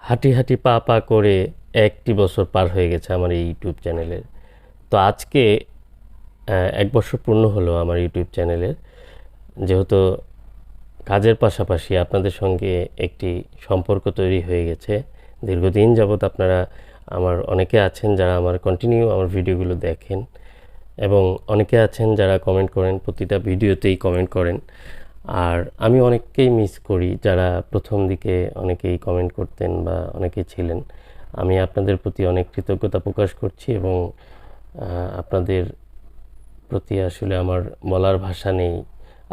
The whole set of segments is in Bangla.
হাঁটি হাঁটি পা পা করে 1টি বছর পার হয়ে গেছে আমার এই ইউটিউব চ্যানেলের। তো আজকে 1 বছর পূর্ণ হলো আমার ইউটিউব চ্যানেলের। যেহেতু কাজের পাশাপাশি আপনাদের সঙ্গে একটি সম্পর্ক তৈরি হয়ে গেছে। দীর্ঘদিন যাবৎ আপনারা অনেকে আছেন যারা আমার কন্টিনিউ আমার ভিডিওগুলো দেখেন এবং অনেকে আছেন যারা কমেন্ট করেন, প্রতিটা ভিডিওতেই কমেন্ট করেন। আর আমি অনেককেই মিস করি যারা প্রথম দিকে অনেকেই কমেন্ট করতেন বা অনেকেই ছিলেন। আমি আপনাদের প্রতি অনেক কৃতজ্ঞতা প্রকাশ করছি এবং আপনাদের প্রতি আসলে আমার বলার ভাষা নেই।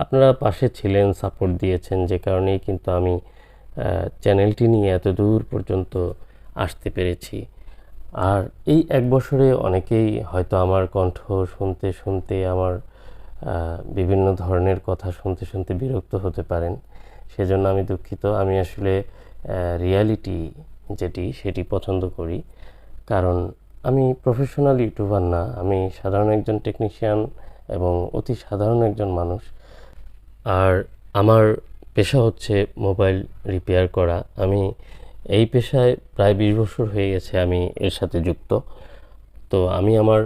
আপনারা পাশে ছিলেন, সাপোর্ট দিয়েছেন, যে কারণেই কিন্তু আমি চ্যানেলটি নিয়ে এত দূর পর্যন্ত আসতে পেরেছি। আর এই 1 বছরে অনেকেই হয়তো আমার কণ্ঠ শুনতে শুনতে আমার বিভিন্ন ধরনের কথা শুনতে শুনতে বিরক্ত হতে পারেন। সেজন্য আমি দুঃখিত। আমি আসলে রিয়ালিটি সেটি পছন্দ করি। কারণ আমি প্রফেশনাল ইউটিউবার না, আমি সাধারণ একজন টেকনিশিয়ান এবং অতি সাধারণ একজন মানুষ। আর আমার পেশা হচ্ছে মোবাইল রিপেয়ার করা। আমি এই পেশায় প্রায় 20 বছর হয়ে গেছে আমি এর সাথে যুক্ত। তো আমি আমার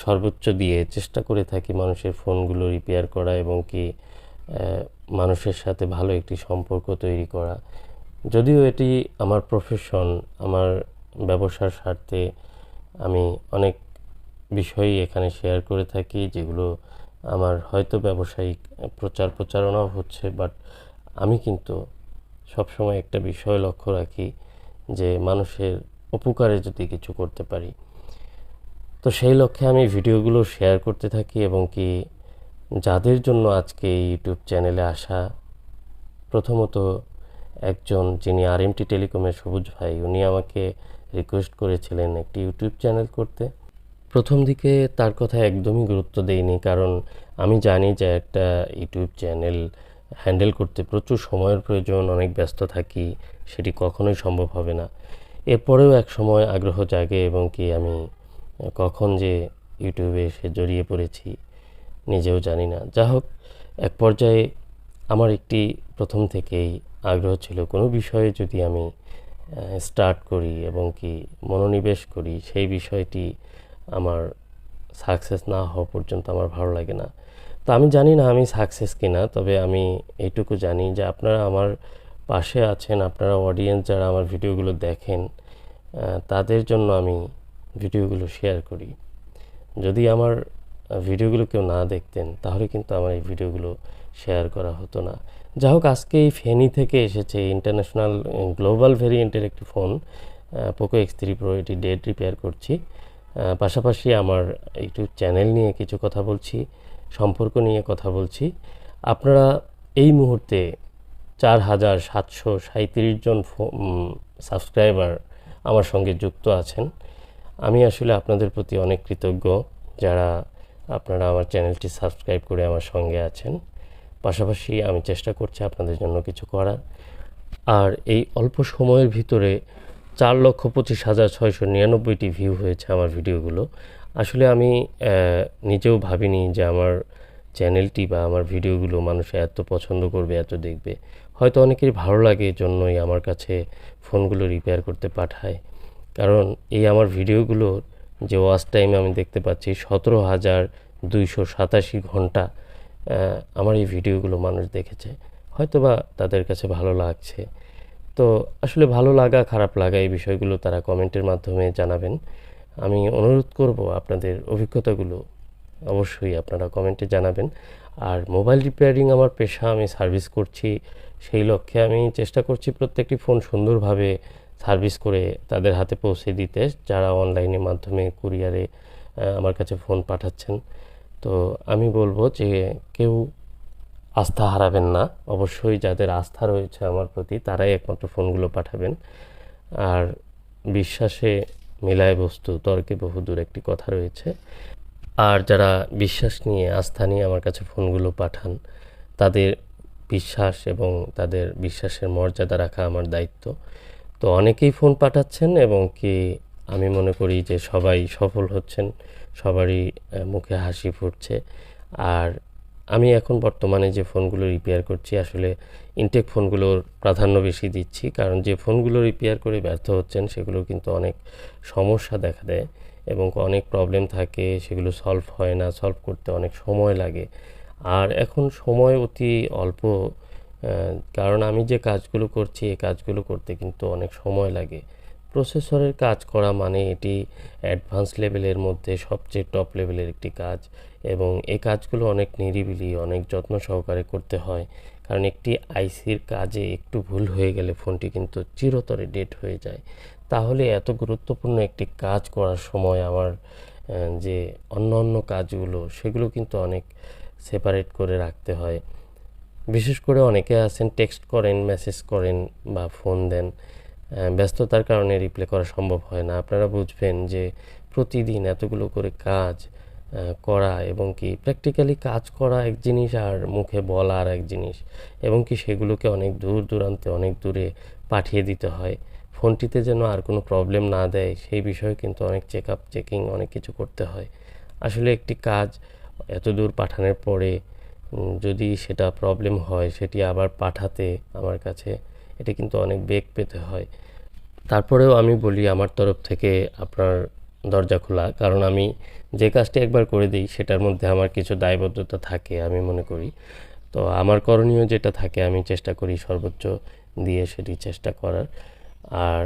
সর্বোচ্চ দিয়ে চেষ্টা করে থাকি মানুষের ফোনগুলো রিপেয়ার করা এবং কি মানুষের সাথে ভালো একটি সম্পর্ক তৈরি করা। যদিও এটি আমার প্রফেশন, আমার ব্যবসার স্বার্থে আমি অনেক বিষয়ই এখানে শেয়ার করে থাকি যেগুলো আমার হয়তো ব্যবসায়িক প্রচারণাও হচ্ছে, বাট আমি কিন্তু সবসময় একটা বিষয় লক্ষ্য রাখি যে মানুষের উপকারে যদি কিছু করতে পারি, তো সেই লক্ষ্যে আমি ভিডিওগুলো শেয়ার করতে থাকি এবং কি যাদের জন্য আজকে এই ইউটিউব চ্যানেলে আসা, প্রথমত একজন যিনি RMT টেলিকমের সবুজ ভাই, উনি আমাকে রিকোয়েস্ট করেছিলেন একটি ইউটিউব চ্যানেল করতে। প্রথম দিকে তার কথা একদমই গুরুত্ব দেইনি, কারণ আমি জানি যে একটা ইউটিউব চ্যানেল হ্যান্ডেল করতে প্রচুর সময়ের প্রয়োজন, অনেক ব্যস্ত থাকি, সেটি কখনোই সম্ভব হবে না। এরপরেও এক সময় আগ্রহ জাগে এবং কি আমি কখন যে ইউটিউবে এসে জড়িয়ে পড়েছি নিজেও জানি না। যা হোক, এক পর্যায়ে আমার একটি প্রথম থেকেই আগ্রহ ছিল কোনো বিষয়ে যদি আমি স্টার্ট করি এবং কি মনোনিবেশ করি, সেই বিষয়টি আমার সাকসেস না হওয়া পর্যন্ত আমার ভালো লাগে না। তো আমি জানি না আমি সাকসেস কিনা, তবে আমি এইটুকু জানি যে আপনারা আমার পাশে আছেন, আপনারা অডিয়েন্স যারা আমার ভিডিওগুলো দেখেন, তাদের জন্য আমি ভিডিওগুলো শেয়ার করি। যদি আমার ভিডিওগুলো কেউ না দেখতেন তাহলে কিন্তু আমার এই ভিডিওগুলো শেয়ার করা হতো না। যা হোক, আজকে এই ফেনী থেকে এসেছে ইন্টারন্যাশনাল গ্লোবাল ভেরিয়েন্টের একটি ফোন পোকো X3 Pro, এটি ডেড রিপেয়ার করছি। পাশাপাশি আমার ইউটিউব চ্যানেল নিয়ে কিছু কথা বলছি, সম্পর্ক নিয়ে কথা বলছি। আপনারা এই মুহূর্তে 4737 জন সাবস্ক্রাইবার আমার সঙ্গে যুক্ত আছেন। আমি আসলে আপনাদের প্রতি অনেক কৃতজ্ঞ যারা আপনারা আমার চ্যানেলটি সাবস্ক্রাইব করে আমার সঙ্গে আছেন। পাশাপাশি আমি চেষ্টা করছি আপনাদের জন্য কিছু করার। আর এই অল্প সময়ের ভিতরে 4,25,699টি ভিউ হয়েছে আমার ভিডিওগুলো। আসলে আমি নিজেও ভাবিনি যে আমার চ্যানেলটি বা আমার ভিডিওগুলো মানুষ এত পছন্দ করবে, এত দেখবে। হয়তো অনেকেরই ভালো লাগে, এজন্যই আমার কাছে ফোনগুলো রিপেয়ার করতে পাঠায়। কারণ এই আমার ভিডিওগুলোর যে ওয়াচ টাইম আমি দেখতে পাচ্ছি 17,287 ঘন্টা আমার এই ভিডিওগুলো মানুষ দেখেছে। হয়তোবা তাদের কাছে ভালো লাগছে। তো আসলে ভালো লাগা খারাপ লাগা এই বিষয়গুলো তারা কমেন্টের মাধ্যমে জানাবেন। আমি অনুরোধ করব আপনাদের অভিজ্ঞতাগুলো অবশ্যই আপনারা কমেন্টে জানাবেন। আর মোবাইল রিপেয়ারিং আমার পেশা, আমি সার্ভিস করছি। সেই লক্ষ্যে আমি চেষ্টা করছি প্রত্যেকটি ফোন সুন্দরভাবে সার্ভিস করে তাদের হাতে পৌঁছে দিতে, যারা অনলাইনের মাধ্যমে কুরিয়ারে আমার কাছে ফোন পাঠাচ্ছেন। তো আমি বলবো যে কেউ আস্থা হারাবেন না। অবশ্যই যাদের আস্থা রয়েছে আমার প্রতি তারাই একমাত্র ফোনগুলো পাঠাবেন। আর বিশ্বাসে মেলায় বস্তু, তর্কে বহুদূর একটি কথা রয়েছে। আর যারা বিশ্বাস নিয়ে, আস্থা নিয়ে আমার কাছে ফোনগুলো পাঠান, তাদের বিশ্বাস এবং তাদের বিশ্বাসের মর্যাদা রাখা আমার দায়িত্ব। তো অনেকেই ফোন পাঠাচ্ছেন এবং কি আমি মনে করি যে সবাই সফল হচ্ছেন, সবারই মুখে হাসি ফুটছে। আর আমি এখন বর্তমানে যে ফোনগুলো রিপেয়ার করছি আসলে ইনটেক ফোনগুলোর প্রাধান্য বেশি দিচ্ছি, কারণ যে ফোনগুলো রিপেয়ার করে ব্যর্থ হচ্ছেন সেগুলো কিন্তু অনেক সমস্যা দেখা দেয় এবং অনেক প্রবলেম থাকে, সেগুলো সলভ হয় না, সলভ করতে অনেক সময় লাগে। আর এখন সময় অতি অল্প, কারণ আমি যে কাজগুলো করছি এই কাজগুলো করতে কিন্তু অনেক সময় লাগে। প্রসেসরের কাজ করা মানে এটি অ্যাডভান্স লেভেলের মধ্যে সবচেয়ে টপ লেভেলের একটি কাজ, এবং এই কাজগুলো অনেক নিরিবিলি, অনেক যত্ন সহকারে করতে হয়। কারণ একটি আইসির কাজে একটু ভুল হয়ে গেলে ফোনটি কিন্তু চিরতরে ডেড হয়ে যায়। তাহলে এত গুরুত্বপূর্ণ একটি কাজ করার সময় আমার যে অন্য কাজগুলো সেগুলো কিন্তু অনেক সেপারেট করে রাখতে হয়। বিশেষ করে অনেকে আছেন টেক্সট করেন, মেসেজ করেন বা ফোন দেন, ব্যস্ততার কারণে রিপ্লাই করা সম্ভব হয় না। আপনারা বুঝবেন যে প্রতিদিন এতগুলো করে কাজ করা এবং কি প্র্যাকটিক্যালি কাজ করা এক জিনিস আর মুখে বলা আর এক জিনিস, এবং কি সেগুলোকে অনেক দূর দূরান্তে অনেক দূরে পাঠিয়ে দিতে হয়। ফোনটিতে যেন আর কোনো প্রবলেম না দেয় সেই বিষয়ে কিন্তু অনেক চেক আপ চেকিং অনেক কিছু করতে হয়। আসলে একটি কাজ এত দূর পাঠানোর পরে যদি সেটা প্রবলেম হয় সেটি আবার পাঠাতে আমার কাছে এটা কিন্তু অনেক বেগ পেতে হয়। তারপরেও আমি বলি আমার তরফ থেকে আপনার দরজা খোলা, কারণ আমি যে কাজটি একবার করে দিই সেটার মধ্যে আমার কিছু দায়বদ্ধতা থাকে আমি মনে করি। তো আমার করণীয় যেটা থাকে আমি চেষ্টা করি সর্বোচ্চ দিয়ে সেটি চেষ্টা করার। আর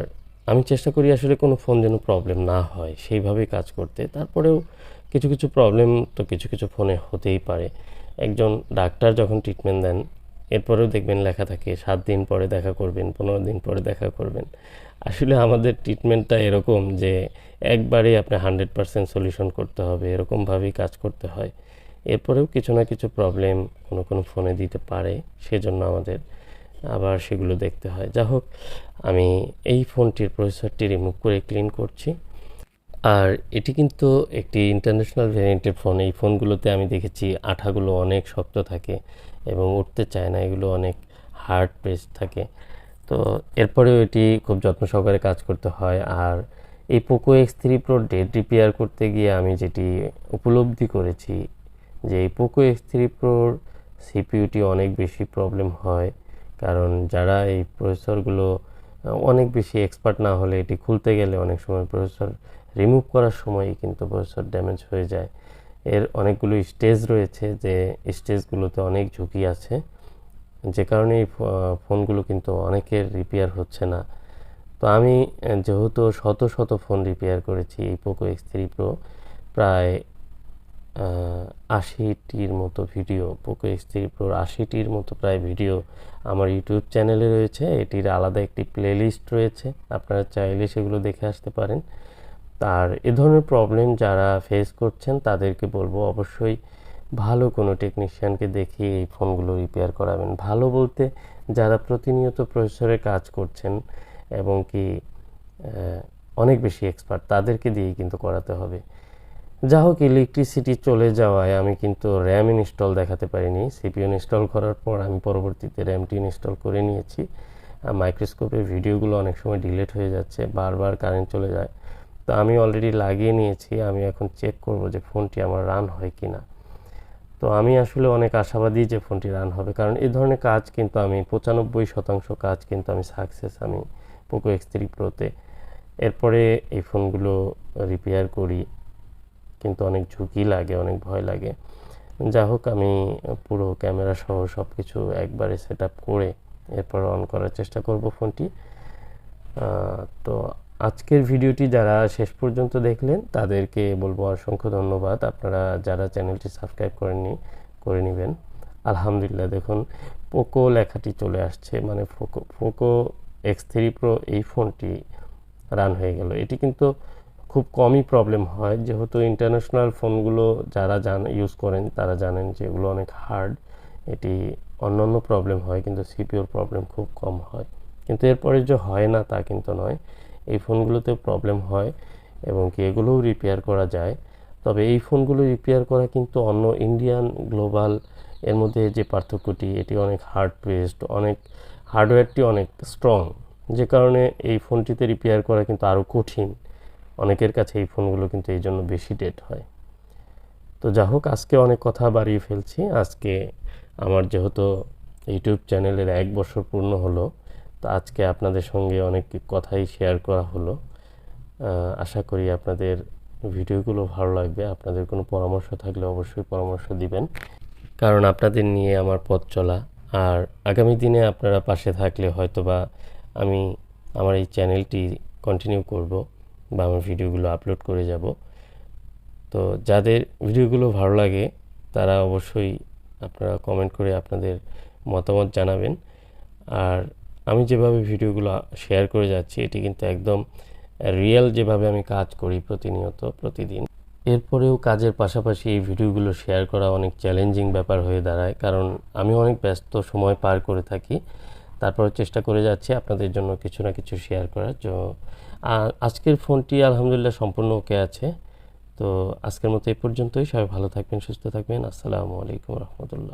আমি চেষ্টা করি আসলে কোনো ফোন যেন প্রবলেম না হয় সেইভাবেই কাজ করতে। তারপরেও কিছু প্রবলেম তো কিছু ফোনে হতেই পারে। একজন ডাক্তার যখন ট্রিটমেন্ট দেন এরপরেও দেখবেন লেখা থাকে 7 দিন পরে দেখা করবেন, 15 দিন পরে দেখা করবেন। আসলে আমাদের ট্রিটমেন্টটা এরকম যে একবারেই আপনি 100% সলিউশন করতে হবে, এরকমভাবেই কাজ করতে হয়। এরপরেও কিছু না কিছু প্রবলেম কোনো ফোনে দিতে পারে, সেজন্য আমাদের আবার সেগুলো দেখতে হয়। যা হোক, আমি এই ফোনটির প্রসেসরটি রিমুভ করে ক্লিন করছি। আর এটি কিন্তু একটি ইন্টারন্যাশনাল ভ্যারিয়েন্টের ফোন। এই ফোনগুলোতে আমি দেখেছি আঠাগুলো অনেক শক্ত থাকে এবং উঠতে চায় না, এগুলো অনেক হার্ড প্রেস থাকে। তো এরপরেও এটি খুব যত্ন সহকারে কাজ করতে হয়। আর এই Poco X3 Pro dead repair করতে গিয়ে আমি যেটি উপলব্ধি করেছি যে এই পোকো X3 Proর সিপিইউটি অনেক বেশি প্রবলেম হয়, কারণ যারা এই প্রসেসরগুলো অনেক বেশি এক্সপার্ট না হলে এটি খুলতে গেলে অনেক সময় প্রসেসর রিমুভ করার সময়ই কিন্তু প্রসেসর ড্যামেজ হয়ে যায়। এর অনেকগুলো স্টেজ রয়েছে, যে স্টেজগুলোতে অনেক ঝুঁকি আছে, যে কারণে এই ফোনগুলো কিন্তু অনেকের রিপেয়ার হচ্ছে না। তো আমি যেহেতু শত ফোন রিপেয়ার করেছি এই পোকো X3 Pro, প্রায় 80টির মতো ভিডিও, পোকো X3 Proর 80টির মতো প্রায় ভিডিও আমার ইউটিউব চ্যানেলে রয়েছে। এটির আলাদা একটি প্লেলিস্ট রয়েছে, আপনারা চাইলে সেগুলো দেখে আসতে পারেন। আর এ ধরনের প্রবলেম যারা ফেস করছেন তাদেরকে বলবো অবশ্যই ভালো কোনো টেকনিশিয়ানকে দেখিয়ে এই ফোনগুলো রিপেয়ার করাবেন। ভালো বলতে যারা প্রতিনিয়ত প্রসেসরে কাজ করছেন এবং কি অনেক বেশি এক্সপার্ট, তাদেরকে দিয়েই কিন্তু করাতে হবে। যা হোক, ইলেকট্রিসিটি চলে যাওয়ায় আমি কিন্তু র্যাম ইনস্টল দেখাতে পারিনি। সিপিইউ ইনস্টল করার পর আমি পরবর্তীতে র্যামটি ইনস্টল করে নিয়েছি। মাইক্রোস্কোপের ভিডিওগুলো অনেক সময় ডিলিট হয়ে যাচ্ছে, বারবার কারেন্ট চলে যায়। তো আমি অলরেডি লাগিয়ে নিয়েছি, আমি এখন চেক করব যে ফোনটি আমার রান হয় কি না। তো আমি আসলে অনেক আশাবাদী যে ফোনটি রান হবে, কারণ এই ধরনের কাজ কিন্তু আমি 95% কাজ কিন্তু আমি সাকসেস আমি পোকো X3 Proতে। এরপরে এই ফোনগুলো রিপেয়ার করি, কিন্তু অনেক ঝুঁকি লাগে, অনেক ভয় লাগে। যা হোক, আমি পুরো ক্যামেরা সহ সব কিছু একবারে সেট আপ করে এরপর অন করার চেষ্টা করব ফোনটি। তো আজকের ভিডিওটি যারা শেষ পর্যন্ত দেখলেন তাদেরকে বলবো অসংখ্য ধন্যবাদ। আপনারা যারা চ্যানেলটি সাবস্ক্রাইব করেননি করে নেবেন। আলহামদুলিল্লাহ, দেখুন পোকো লেখাটি চলে আসছে, মানে পোকো X3 Pro এই ফোনটি রান হয়ে গেল। এটি কিন্তু খুব কমই প্রবলেম হয়, যেহেতু ইন্টারন্যাশনাল ফোনগুলো যারা ইউজ করেন তারা জানেন যে এগুলো অনেক হার্ড। এটি অন্যান্য প্রবলেম হয় কিন্তু সিপিইউর প্রবলেম খুব কম হয়। কিন্তু এরপরে যে হয় না তা কিন্তু নয়, এই ফোনগুলোতে প্রবলেম হয় এবং কি এগুলোও রিপেয়ার করা যায়। তবে এই ফোনগুলো রিপেয়ার করা কিন্তু অন্য ইন্ডিয়ান গ্লোবাল এর মধ্যে যে পার্থক্যটি, এটি অনেক হার্ড প্রেসড, অনেক হার্ডওয়্যারটি অনেক স্ট্রং, যে কারণে এই ফোনটিতে রিপেয়ার করা কিন্তু আরও কঠিন। অনেকের কাছে এই ফোনগুলো কিন্তু এই জন্য বেশি ডেট হয়। তো যা হোক, আজকে অনেক কথা বাড়িয়ে ফেলছি। আজকে আমার যেহেতু ইউটিউব চ্যানেলের 1 বছর পূর্ণ হলো, তো আজকে আপনাদের সঙ্গে অনেক কথাই শেয়ার করা হলো। আশা করি আপনাদের ভিডিওগুলো ভালো লাগবে। আপনাদের কোনো পরামর্শ থাকলে অবশ্যই পরামর্শ দিবেন, কারণ আপনাদের নিয়ে আমার পথ চলা। আর আগামী দিনে আপনারা পাশে থাকলে হয়তোবা আমি আমার এই চ্যানেলটি কন্টিনিউ করব বা আমার ভিডিওগুলো আপলোড করে যাব। তো যাদের ভিডিওগুলো ভালো লাগে তারা অবশ্যই আপনারা কমেন্ট করে আপনাদের মতামত জানাবেন। আর আমি যেভাবে ভিডিওগুলো শেয়ার করে যাচ্ছি এটি কিন্তু একদম রিয়েল, যেভাবে আমি কাজ করি প্রতিনিয়ত প্রতিদিন। এরপরেও কাজের পাশাপাশি এই ভিডিওগুলো শেয়ার করা অনেক চ্যালেঞ্জিং ব্যাপার হয়ে দাঁড়ায়, কারণ আমি অনেক ব্যস্ত সময় পার করে থাকি। তারপরে চেষ্টা করে যাচ্ছি আপনাদের জন্য কিছু না কিছু শেয়ার করার। আজকের ফোনটি আলহামদুলিল্লাহ সম্পূর্ণ ওকে আছে। তো আজকের মতো এই পর্যন্তই। সবাই ভালো থাকবেন, সুস্থ থাকবেন। আসসালামু আলাইকুম রহমতুল্লাহ।